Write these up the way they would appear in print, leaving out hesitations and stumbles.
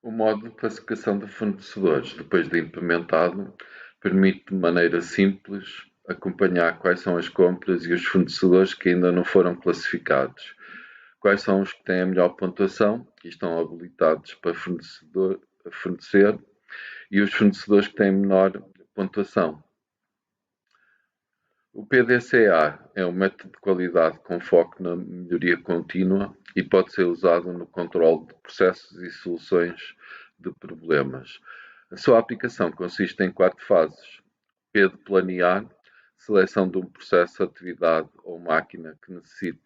O modo de classificação de fornecedores, depois de implementado, permite de maneira simples acompanhar quais são as compras e os fornecedores que ainda não foram classificados, quais são os que têm a melhor pontuação e estão habilitados para fornecer e os fornecedores que têm menor pontuação. O PDCA é um método de qualidade com foco na melhoria contínua e pode ser usado no controle de processos e soluções de problemas. A sua aplicação consiste em 4 fases: P de planear, seleção de um processo, atividade ou máquina que necessite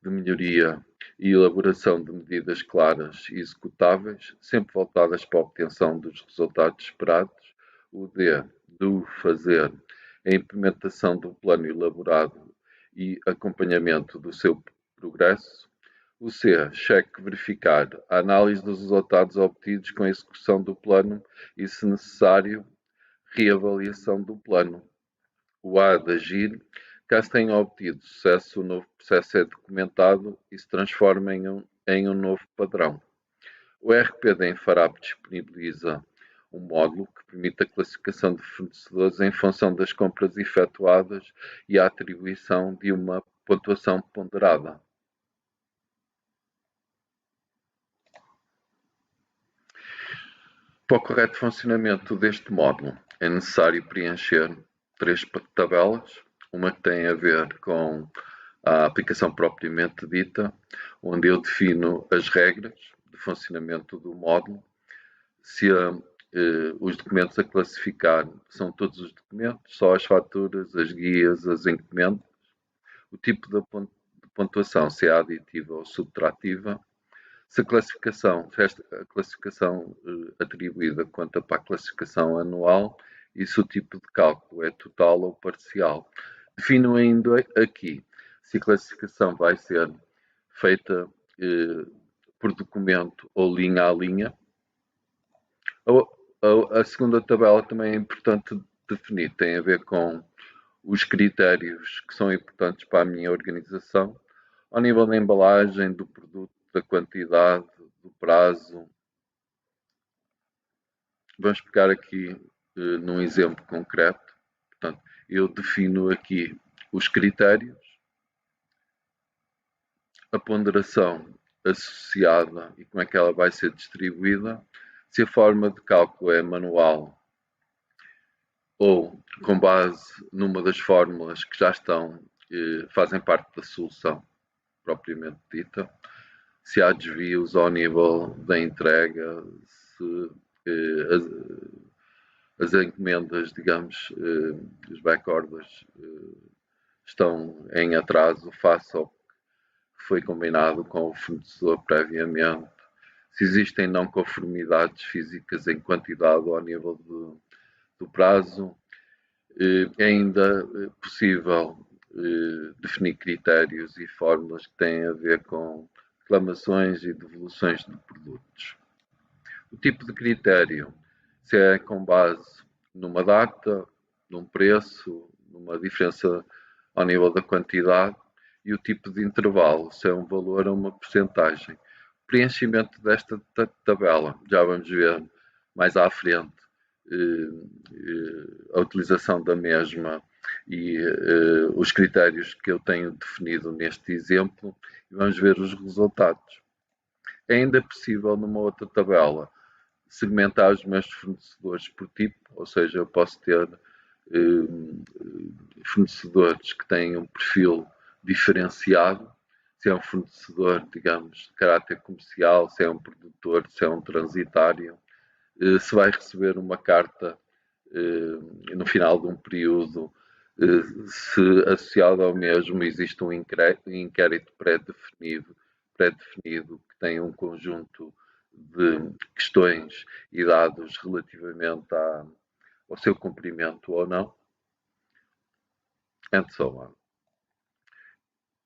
de melhoria e elaboração de medidas claras e executáveis, sempre voltadas para a obtenção dos resultados esperados. O D, do fazer, a implementação do plano elaborado e acompanhamento do seu progresso. O C, cheque, verificar, a análise dos resultados obtidos com a execução do plano e, se necessário, reavaliação do plano. O A, de agir, caso tenha obtido sucesso, o novo processo é documentado e se transforma em um novo padrão. O RP da Enfarap disponibiliza um módulo que permite a classificação de fornecedores em função das compras efetuadas e a atribuição de uma pontuação ponderada. Para o correto funcionamento deste módulo, é necessário preencher 3 tabelas, uma que tem a ver com a aplicação propriamente dita, onde eu defino as regras de funcionamento do módulo, se os documentos a classificar são todos os documentos, só as faturas, as guias, as encomendas, o tipo de pontuação, se é aditiva ou subtrativa, se a classificação atribuída conta para a classificação anual e se o tipo de cálculo é total ou parcial. Defino ainda aqui se a classificação vai ser feita por documento ou linha a linha. A segunda tabela também é importante definir, tem a ver com os critérios que são importantes para a minha organização, ao nível da embalagem, do produto, da quantidade, do prazo. Vamos pegar aqui num exemplo concreto. Portanto, eu defino aqui os critérios, a ponderação associada e como é que ela vai ser distribuída, se a forma de cálculo é manual ou com base numa das fórmulas que já estão, fazem parte da solução propriamente dita, se há desvios ao nível da entrega, se as encomendas, digamos, os backorders estão em atraso face ao que foi combinado com o fornecedor previamente, se existem não conformidades físicas em quantidade ou ao nível do prazo, é ainda possível definir critérios e fórmulas que têm a ver com reclamações e devoluções de produtos. O tipo de critério, se é com base numa data, num preço, numa diferença ao nível da quantidade, e o tipo de intervalo, se é um valor ou uma percentagem. Preenchimento desta tabela, já vamos ver mais à frente a utilização da mesma e os critérios que eu tenho definido neste exemplo, e vamos ver os resultados. É ainda possível, numa outra tabela, segmentar os meus fornecedores por tipo, ou seja, eu posso ter fornecedores que têm um perfil diferenciado, se é um fornecedor, digamos, de caráter comercial, se é um produtor, se é um transitário, se vai receber uma carta no final de um período, se associado ao mesmo existe um inquérito pré-definido que tem um conjunto de questões e dados relativamente ao seu cumprimento ou não, and so on.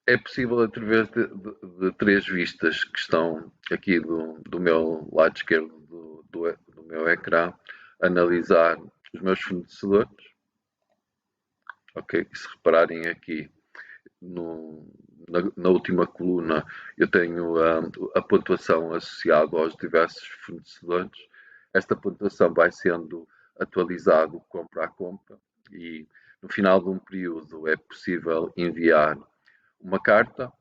É possível, através de 3 vistas que estão aqui do meu lado esquerdo do meu ecrã, analisar os meus fornecedores. Ok? E se repararem aqui na última coluna eu tenho a pontuação associada aos diversos fornecedores. Esta pontuação vai sendo atualizada compra a compra e no final de um período é possível enviar uma carta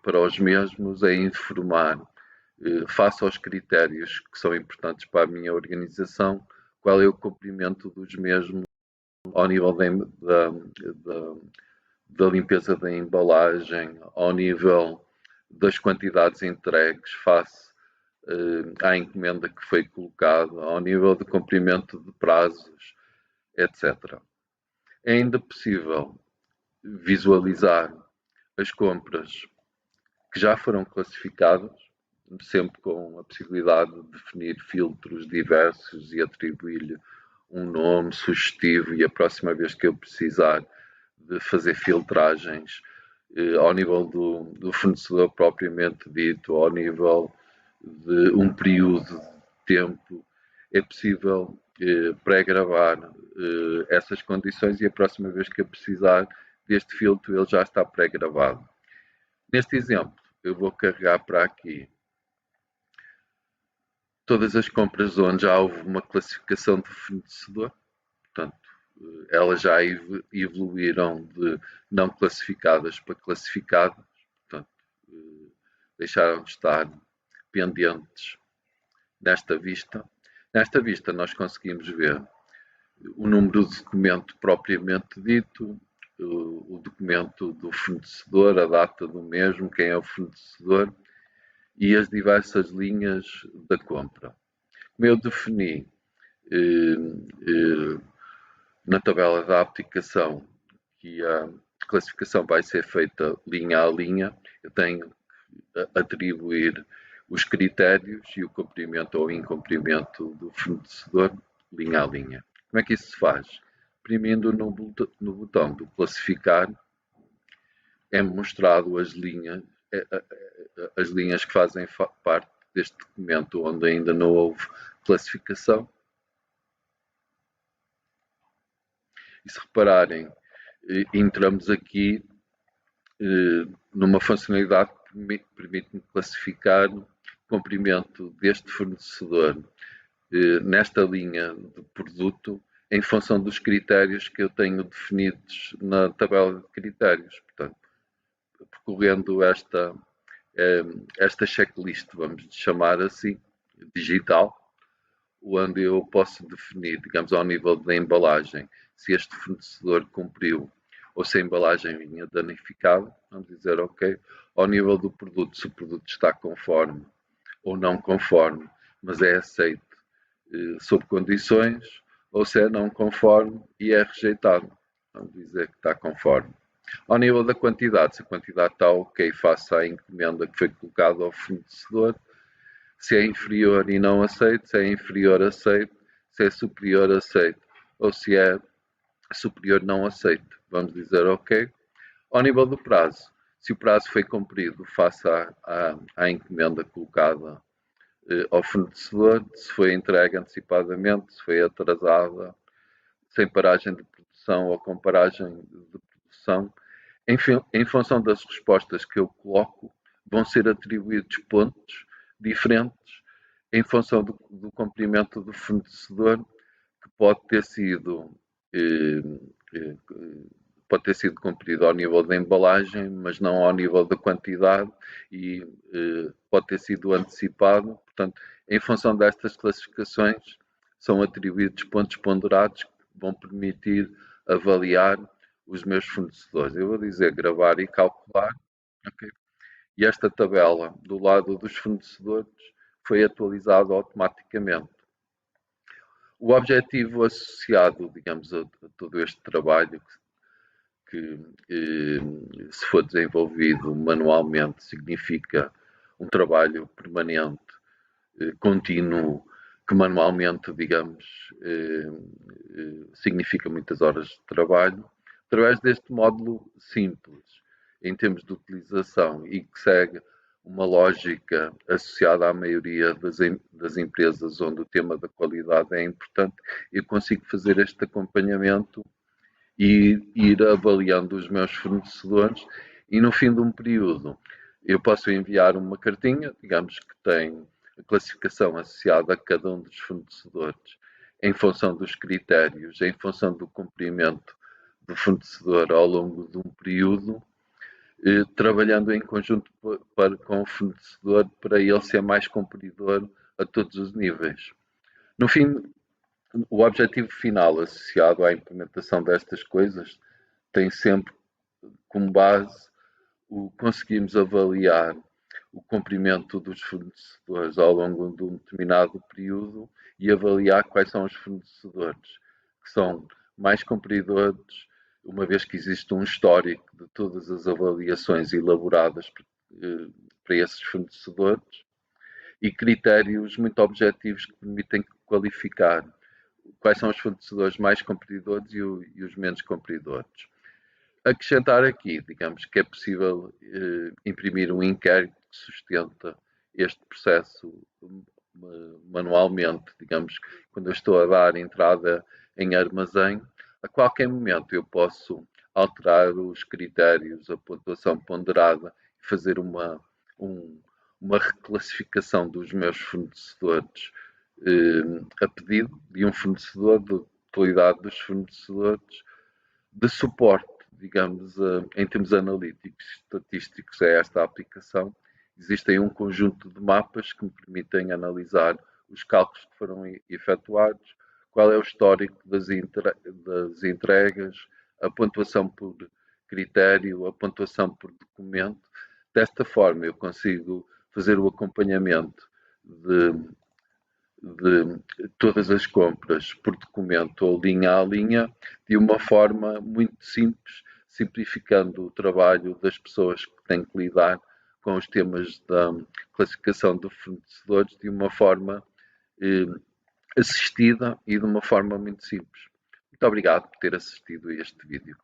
para os mesmos a informar, face aos critérios que são importantes para a minha organização, qual é o cumprimento dos mesmos ao nível da limpeza da embalagem, ao nível das quantidades entregues face à encomenda que foi colocada, ao nível de cumprimento de prazos, etc. É ainda possível visualizar as compras que já foram classificadas, sempre com a possibilidade de definir filtros diversos e atribuir-lhe um nome sugestivo, e a próxima vez que eu precisar de fazer filtragens ao nível do fornecedor propriamente dito, ao nível de um período de tempo, é possível pré-gravar essas condições, e a próxima vez que eu precisar deste filtro ele já está pré-gravado. Neste exemplo, eu vou carregar para aqui todas as compras onde já houve uma classificação de fornecedor, portanto, elas já evoluíram de não classificadas para classificadas, portanto, deixaram de estar pendentes nesta vista. Nesta vista nós conseguimos ver o número do documento propriamente dito, o documento do fornecedor, a data do mesmo, quem é o fornecedor e as diversas linhas da compra. Como eu defini na tabela da aplicação que a classificação vai ser feita linha a linha, eu tenho que atribuir os critérios e o cumprimento ou incumprimento do fornecedor linha a linha. Como é que isso se faz? Imprimindo no botão do classificar, é mostrado as linhas que fazem parte deste documento onde ainda não houve classificação. E se repararem, entramos aqui numa funcionalidade que permite-me classificar o cumprimento deste fornecedor nesta linha de produto em função dos critérios que eu tenho definidos na tabela de critérios. Portanto, percorrendo esta checklist, vamos chamar assim, digital, onde eu posso definir, digamos, ao nível da embalagem, se este fornecedor cumpriu ou se a embalagem vinha danificada, vamos dizer ok. Ao nível do produto, se o produto está conforme ou não conforme, mas é aceito sob condições, ou se é não conforme e é rejeitado, vamos dizer que está conforme. Ao nível da quantidade, se a quantidade está ok face à encomenda que foi colocada ao fornecedor, se é inferior e não aceito, se é inferior aceito, se é superior aceito, ou se é superior não aceito, vamos dizer ok. Ao nível do prazo, se o prazo foi cumprido face à encomenda colocada ao fornecedor, se foi entregue antecipadamente, se foi atrasada, sem paragem de produção ou com paragem de produção. Enfim, em função das respostas que eu coloco, vão ser atribuídos pontos diferentes em função do cumprimento do fornecedor, que pode ter sido cumprido ao nível da embalagem, mas não ao nível da quantidade, e pode ter sido antecipado. Portanto, em função destas classificações, são atribuídos pontos ponderados que vão permitir avaliar os meus fornecedores. Eu vou dizer gravar e calcular, okay? E esta tabela do lado dos fornecedores foi atualizada automaticamente. O objetivo associado, digamos, a todo este trabalho, que se for desenvolvido manualmente, significa um trabalho permanente, contínuo, que manualmente, digamos, significa muitas horas de trabalho, através deste módulo simples, em termos de utilização, e que segue uma lógica associada à maioria das empresas onde o tema da qualidade é importante, eu consigo fazer este acompanhamento e ir avaliando os meus fornecedores E no fim de um período, eu posso enviar uma cartinha, digamos que tem a classificação associada a cada um dos fornecedores, em função dos critérios, em função do cumprimento do fornecedor ao longo de um período, trabalhando em conjunto com o fornecedor para ele ser mais cumpridor a todos os níveis. No fim, o objetivo final associado à implementação destas coisas tem sempre como base o conseguirmos avaliar o cumprimento dos fornecedores ao longo de um determinado período e avaliar quais são os fornecedores que são mais cumpridores, uma vez que existe um histórico de todas as avaliações elaboradas para esses fornecedores e critérios muito objetivos que permitem qualificar quais são os fornecedores mais cumpridores e os menos cumpridores. Acrescentar aqui, digamos que é possível imprimir um inquérito que sustenta este processo manualmente, digamos, quando eu estou a dar entrada em armazém, a qualquer momento eu posso alterar os critérios, a pontuação ponderada e fazer uma reclassificação dos meus fornecedores a pedido de um fornecedor, de totalidade dos fornecedores, de suporte, digamos, em termos analíticos, estatísticos, a esta aplicação. Existem um conjunto de mapas que me permitem analisar os cálculos que foram efetuados, qual é o histórico das entregas, a pontuação por critério, a pontuação por documento. Desta forma, eu consigo fazer o acompanhamento de todas as compras por documento ou linha a linha de uma forma muito simples, simplificando o trabalho das pessoas que têm que lidar com os temas da classificação de fornecedores de uma forma assistida e de uma forma muito simples. Muito obrigado por ter assistido a este vídeo.